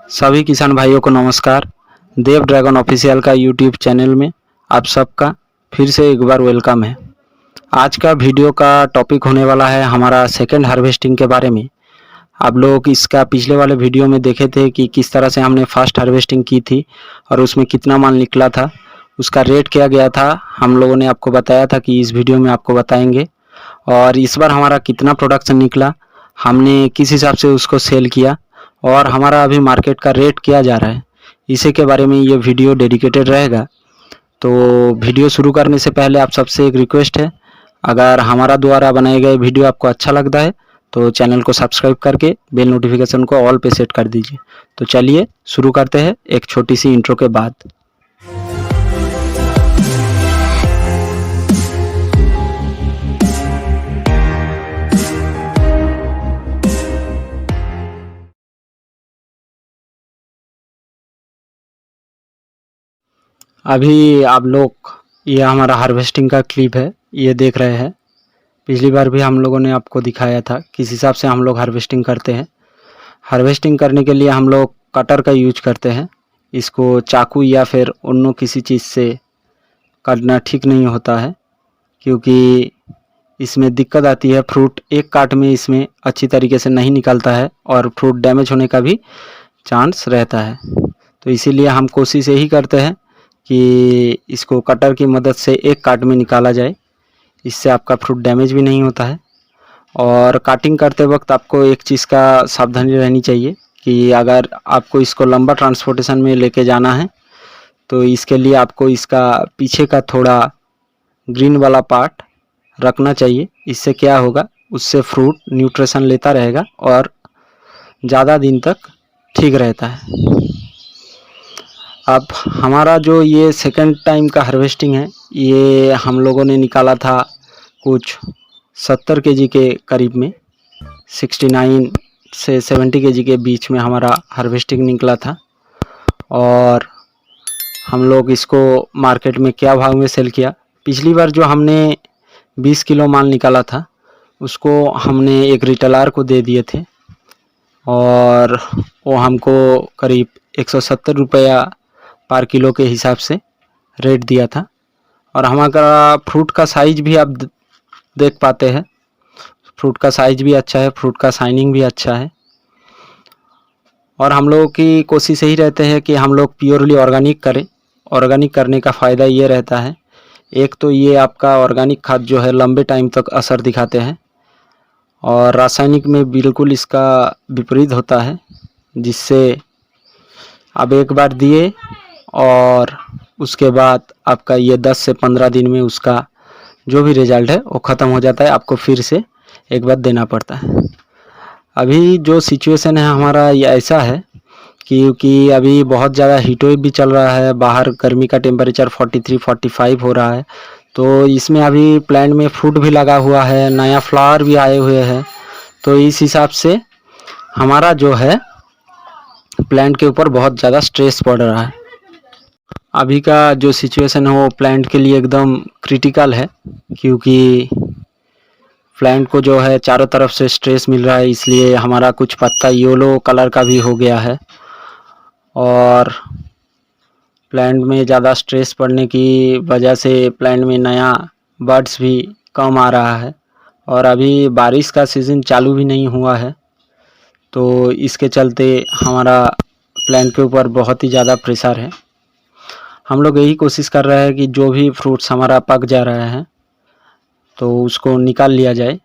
सभी किसान भाइयों को नमस्कार। देव ड्रैगन ऑफिशियल का यूट्यूब चैनल में आप सबका फिर से एक बार वेलकम है। आज का वीडियो का टॉपिक होने वाला है हमारा सेकंड हार्वेस्टिंग के बारे में। आप लोग इसका पिछले वाले वीडियो में देखे थे कि किस तरह से हमने फर्स्ट हार्वेस्टिंग की थी और उसमें कितना माल निकला था, उसका रेट क्या गया था, हम लोगों ने आपको बताया था कि इस वीडियो में आपको बताएंगे। और इस बार हमारा कितना प्रोडक्शन निकला, हमने किस हिसाब से उसको सेल किया और हमारा अभी मार्केट का रेट क्या जा रहा है, इसी के बारे में ये वीडियो डेडिकेटेड रहेगा। तो वीडियो शुरू करने से पहले आप सबसे एक रिक्वेस्ट है, अगर हमारा द्वारा बनाए गए वीडियो आपको अच्छा लगता है तो चैनल को सब्सक्राइब करके बेल नोटिफिकेशन को ऑल पे सेट कर दीजिए। तो चलिए शुरू करते हैं एक छोटी सी इंट्रो के बाद। अभी आप लोग ये हमारा हार्वेस्टिंग का क्लिप है, ये देख रहे हैं। पिछली बार भी हम लोगों ने आपको दिखाया था किस हिसाब से हम लोग हार्वेस्टिंग करते हैं। हार्वेस्टिंग करने के लिए हम लोग कटर का यूज करते हैं। इसको चाकू या फिर अन्य किसी चीज़ से काटना ठीक नहीं होता है, क्योंकि इसमें दिक्कत आती है। फ्रूट एक काट में इसमें अच्छी तरीके से नहीं निकलता है और फ्रूट डैमेज होने का भी चांस रहता है। तो इसीलिए हम कोशिश यही करते हैं कि इसको कटर की मदद से एक काट में निकाला जाए, इससे आपका फ्रूट डैमेज भी नहीं होता है। और काटिंग करते वक्त आपको एक चीज़ का सावधानी रहनी चाहिए कि अगर आपको इसको लंबा ट्रांसपोर्टेशन में लेके जाना है तो इसके लिए आपको इसका पीछे का थोड़ा ग्रीन वाला पार्ट रखना चाहिए। इससे क्या होगा, उससे फ्रूट न्यूट्रिशन लेता रहेगा और ज़्यादा दिन तक ठीक रहता है। अब हमारा जो ये सेकंड टाइम का हार्वेस्टिंग है, ये हम लोगों ने निकाला था कुछ 70 केजी के करीब में, 69 से 70 केजी के बीच में हमारा हार्वेस्टिंग निकला था। और हम लोग इसको मार्केट में क्या भाव में सेल किया, पिछली बार जो हमने 20 किलो माल निकाला था उसको हमने एक रिटेलर को दे दिए थे और वो हमको करीब 170 रुपया पर किलो के हिसाब से रेट दिया था। और हमारा फ्रूट का साइज भी आप देख पाते हैं, फ्रूट का साइज भी अच्छा है, फ्रूट का शाइनिंग भी अच्छा है। और हम लोगों की कोशिश यही रहते हैं कि हम लोग प्योरली ऑर्गेनिक करें। ऑर्गेनिक करने का फ़ायदा ये रहता है, एक तो ये आपका ऑर्गेनिक खाद जो है लंबे टाइम तक असर दिखाते हैं और रासायनिक में बिल्कुल इसका विपरीत होता है, जिससे आप एक बार दिए और उसके बाद आपका ये 10 से 15 दिन में उसका जो भी रिज़ल्ट है वो ख़त्म हो जाता है, आपको फिर से एक बार देना पड़ता है। अभी जो सिचुएशन है हमारा ये ऐसा है क्योंकि अभी बहुत ज़्यादा हीट वेव भी चल रहा है, बाहर गर्मी का टेम्परेचर 43-45 हो रहा है। तो इसमें अभी प्लांट में फ्रूट भी लगा हुआ है, नया फ्लावर भी आए हुए हैं। तो इस हिसाब से हमारा जो है प्लांट के ऊपर बहुत ज़्यादा स्ट्रेस पड़ रहा है। अभी का जो सिचुएशन है वो प्लांट के लिए एकदम क्रिटिकल है, क्योंकि प्लांट को जो है चारों तरफ से स्ट्रेस मिल रहा है, इसलिए हमारा कुछ पत्ता येलो कलर का भी हो गया है। और प्लांट में ज़्यादा स्ट्रेस पड़ने की वजह से प्लांट में नया बर्ड्स भी कम आ रहा है। और अभी बारिश का सीज़न चालू भी नहीं हुआ है, तो इसके चलते हमारा प्लांट के ऊपर बहुत ही ज़्यादा प्रेशर है। हम लोग यही कोशिश कर रहे हैं कि जो भी फ्रूट्स हमारा पक जा रहा है तो उसको निकाल लिया जाए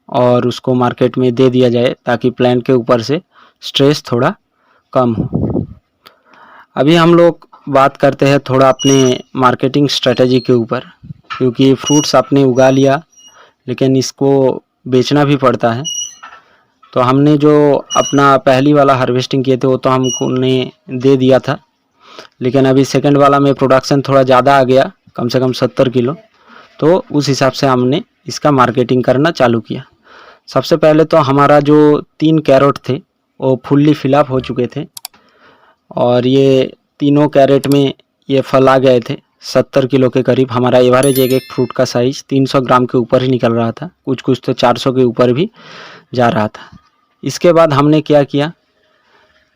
और उसको मार्केट में दे दिया जाए, ताकि प्लांट के ऊपर से स्ट्रेस थोड़ा कम हो। अभी हम लोग बात करते हैं थोड़ा अपने मार्केटिंग स्ट्रेटजी के ऊपर, क्योंकि फ्रूट्स आपने उगा लिया लेकिन इसको बेचना भी पड़ता है। तो हमने जो अपना पहली वाला हार्वेस्टिंग किए थे वो तो हमने दे दिया था, लेकिन अभी सेकंड वाला में प्रोडक्शन थोड़ा ज़्यादा आ गया, कम से कम 70 किलो। तो उस हिसाब से हमने इसका मार्केटिंग करना चालू किया। सबसे पहले तो हमारा जो 3 कैरेट थे वो फुल्ली फिलअप हो चुके थे और ये तीनों कैरेट में ये फल आ गए थे 70 किलो के करीब। हमारा एवरेज एक फ्रूट का साइज़ 300 ग्राम के ऊपर ही निकल रहा था, कुछ कुछ तो 400 के ऊपर भी जा रहा था। इसके बाद हमने क्या किया,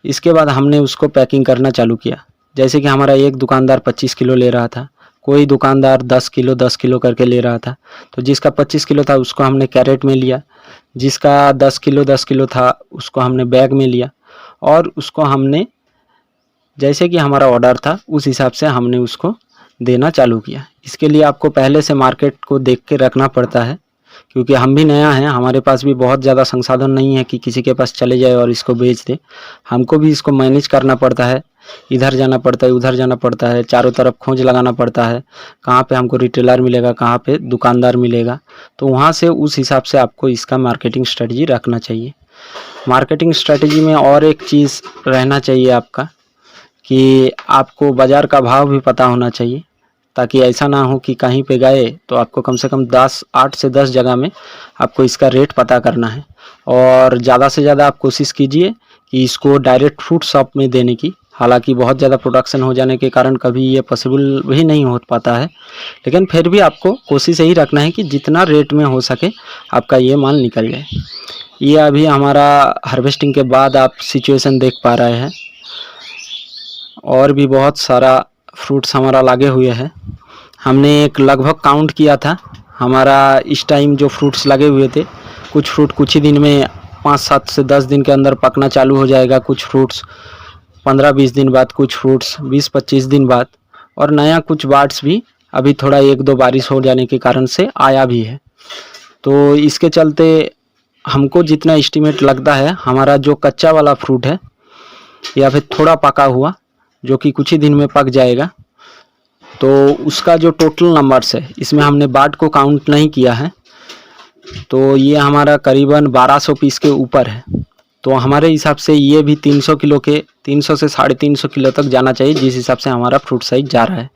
इसके बाद हमने उसको पैकिंग करना चालू किया। जैसे कि हमारा एक दुकानदार 25 किलो ले रहा था, कोई दुकानदार 10 किलो करके ले रहा था। तो जिसका 25 किलो था उसको हमने कैरेट में लिया, जिसका 10 किलो था उसको हमने बैग में लिया, और उसको हमने जैसे कि हमारा ऑर्डर था उस हिसाब से हमने उसको देना चालू किया। इसके लिए आपको पहले से मार्केट को देख के रखना पड़ता है, क्योंकि हम भी नया हैं, हमारे पास भी बहुत ज़्यादा संसाधन नहीं है कि किसी के पास चले जाए और इसको बेच दे। हमको भी इसको मैनेज करना पड़ता है, इधर जाना पड़ता है, उधर जाना पड़ता है, चारों तरफ खोज लगाना पड़ता है, कहाँ पे हमको रिटेलर मिलेगा, कहाँ पे दुकानदार मिलेगा। तो वहाँ से उस हिसाब से आपको इसका मार्केटिंग स्ट्रेटजी रखना चाहिए। मार्केटिंग स्ट्रेटजी में और एक चीज़ रहना चाहिए आपका, कि आपको बाज़ार का भाव भी पता होना चाहिए, ताकि ऐसा ना हो कि कहीं पे गए तो आपको कम से कम 8 से 10 जगह में आपको इसका रेट पता करना है। और ज़्यादा से ज़्यादा आप कोशिश कीजिए कि इसको डायरेक्ट फ्रूट शॉप में देने की। हालांकि बहुत ज़्यादा प्रोडक्शन हो जाने के कारण कभी ये पॉसिबल भी नहीं हो पाता है, लेकिन फिर भी आपको कोशिश यही रखना है कि जितना रेट में हो सके आपका ये माल निकल जाए। ये अभी हमारा हार्वेस्टिंग के बाद आप सिचुएशन देख पा रहे हैं, और भी बहुत सारा फ्रूट्स हमारा लगे हुए हैं। हमने एक लगभग काउंट किया था, हमारा इस टाइम जो फ्रूट्स लगे हुए थे, कुछ फ्रूट कुछ ही दिन में 5-7 से 10 दिन के अंदर पकना चालू हो जाएगा, कुछ फ्रूट्स 15-20 दिन बाद, कुछ फ्रूट्स 20-25 दिन बाद, और नया कुछ बार्ड्स भी अभी थोड़ा 1-2 बारिश हो जाने के कारण से आया भी है। तो इसके चलते हमको जितना एस्टिमेट लगता है, हमारा जो कच्चा वाला फ्रूट है या फिर थोड़ा पका हुआ जो कि कुछ ही दिन में पक जाएगा, तो उसका जो टोटल नंबर्स है, इसमें हमने बाट को काउंट नहीं किया है, तो ये हमारा करीबन 1200 पीस के ऊपर है। तो हमारे हिसाब से ये भी 300 किलो के 300 से 350 किलो तक जाना चाहिए, जिस हिसाब से हमारा फ्रूट साइज जा रहा है।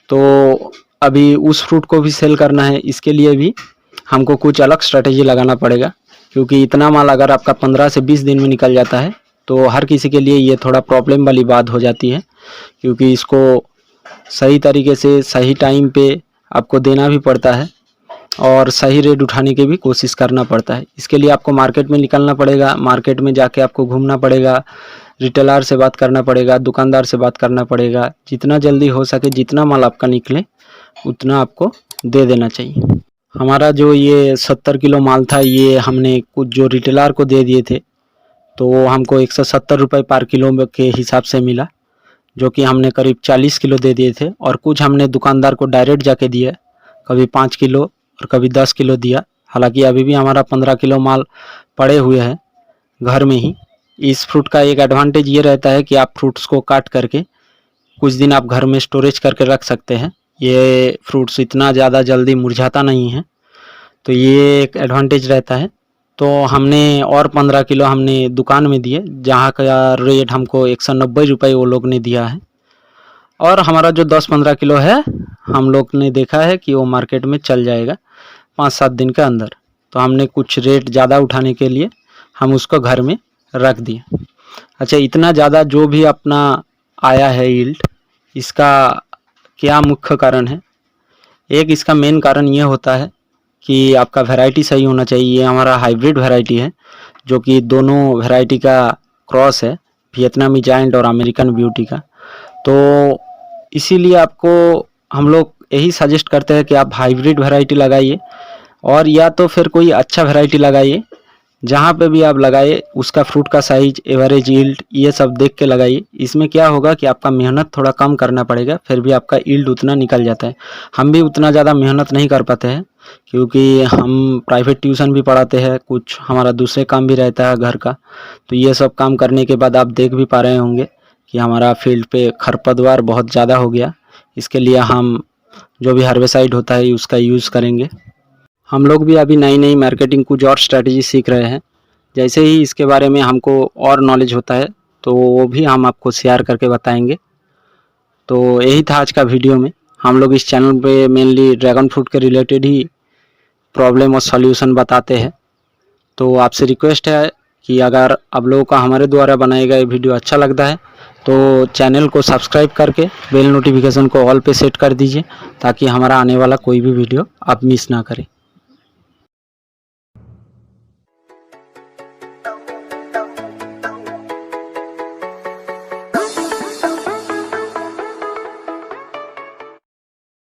तो अभी उस फ्रूट को भी सेल करना है, इसके लिए भी हमको कुछ अलग स्ट्रेटेजी लगाना पड़ेगा, क्योंकि इतना माल अगर आपका 15 से 20 दिन में निकल जाता है तो हर किसी के लिए ये थोड़ा प्रॉब्लम वाली बात हो जाती है, क्योंकि इसको सही तरीके से सही टाइम पे आपको देना भी पड़ता है और सही रेट उठाने की भी कोशिश करना पड़ता है। इसके लिए आपको मार्केट में निकलना पड़ेगा, मार्केट में जाके आपको घूमना पड़ेगा, रिटेलर से बात करना पड़ेगा, दुकानदार से बात करना पड़ेगा। जितना जल्दी हो सके जितना माल आपका निकले उतना आपको दे देना चाहिए। हमारा जो ये 70 किलो माल था, ये हमने कुछ जो रिटेलर को दे दिए थे, तो हमको 170 रुपये पर किलो के हिसाब से मिला, जो कि हमने करीब 40 किलो दे दिए थे। और कुछ हमने दुकानदार को डायरेक्ट जाके दिया, कभी 5 किलो और कभी 10 किलो दिया। हालांकि अभी भी हमारा 15 किलो माल पड़े हुए हैं घर में ही। इस फ्रूट का एक एडवांटेज ये रहता है कि आप फ्रूट्स को काट करके कुछ दिन आप घर में स्टोरेज करके रख सकते हैं। ये फ्रूट्स इतना ज़्यादा जल्दी मुरझाता नहीं है, तो ये एक एडवांटेज रहता है। तो हमने और 15 किलो हमने दुकान में दिए, जहाँ का रेट हमको 190 रुपये वो लोग ने दिया है। और हमारा जो 10-15 किलो है, हम लोग ने देखा है कि वो मार्केट में चल जाएगा 5-7 दिन के अंदर। तो हमने कुछ रेट ज़्यादा उठाने के लिए हम उसको घर में रख दिए। अच्छा, इतना ज़्यादा जो भी अपना आया है यील्ड, इसका क्या मुख्य कारण है? एक इसका मेन कारण ये होता है कि आपका वैरायटी सही होना चाहिए। ये हमारा हाइब्रिड वैरायटी है, जो कि दोनों वैरायटी का क्रॉस है, वियतनामी जायंट और अमेरिकन ब्यूटी का। तो इसीलिए आपको हम लोग यही सजेस्ट करते हैं कि आप हाइब्रिड वैरायटी लगाइए, और या तो फिर कोई अच्छा वैरायटी लगाइए। जहाँ पे भी आप लगाइए उसका फ्रूट का साइज, एवरेज यील्ड, ये सब देख के लगाइए। इसमें क्या होगा कि आपका मेहनत थोड़ा कम करना पड़ेगा, फिर भी आपका यील्ड उतना निकल जाता है। हम भी उतना ज़्यादा मेहनत नहीं कर पाते हैं, क्योंकि हम प्राइवेट ट्यूशन भी पढ़ाते हैं, कुछ हमारा दूसरे काम भी रहता है घर का। तो ये सब काम करने के बाद आप देख भी पा रहे होंगे कि हमारा फील्ड पे खरपतवार बहुत ज़्यादा हो गया। इसके लिए हम जो भी हार्वेसाइड होता है उसका यूज़ करेंगे। हम लोग भी अभी नई नई मार्केटिंग कुछ और स्ट्रैटेजी सीख रहे हैं। जैसे ही इसके बारे में हमको और नॉलेज होता है तो वो भी हम आपको शेयर करके बताएंगे। तो यही था आज का वीडियो में। हम लोग इस चैनल पे मेनली ड्रैगन फ्रूट के रिलेटेड ही प्रॉब्लम और सॉल्यूशन बताते हैं। तो आपसे रिक्वेस्ट है कि अगर आप लोगों का हमारे द्वारा बनाया गया वीडियो अच्छा लगता है तो चैनल को सब्सक्राइब करके बेल नोटिफिकेशन को ऑल पे सेट कर दीजिए, ताकि हमारा आने वाला कोई भी वीडियो आप मिस ना करें।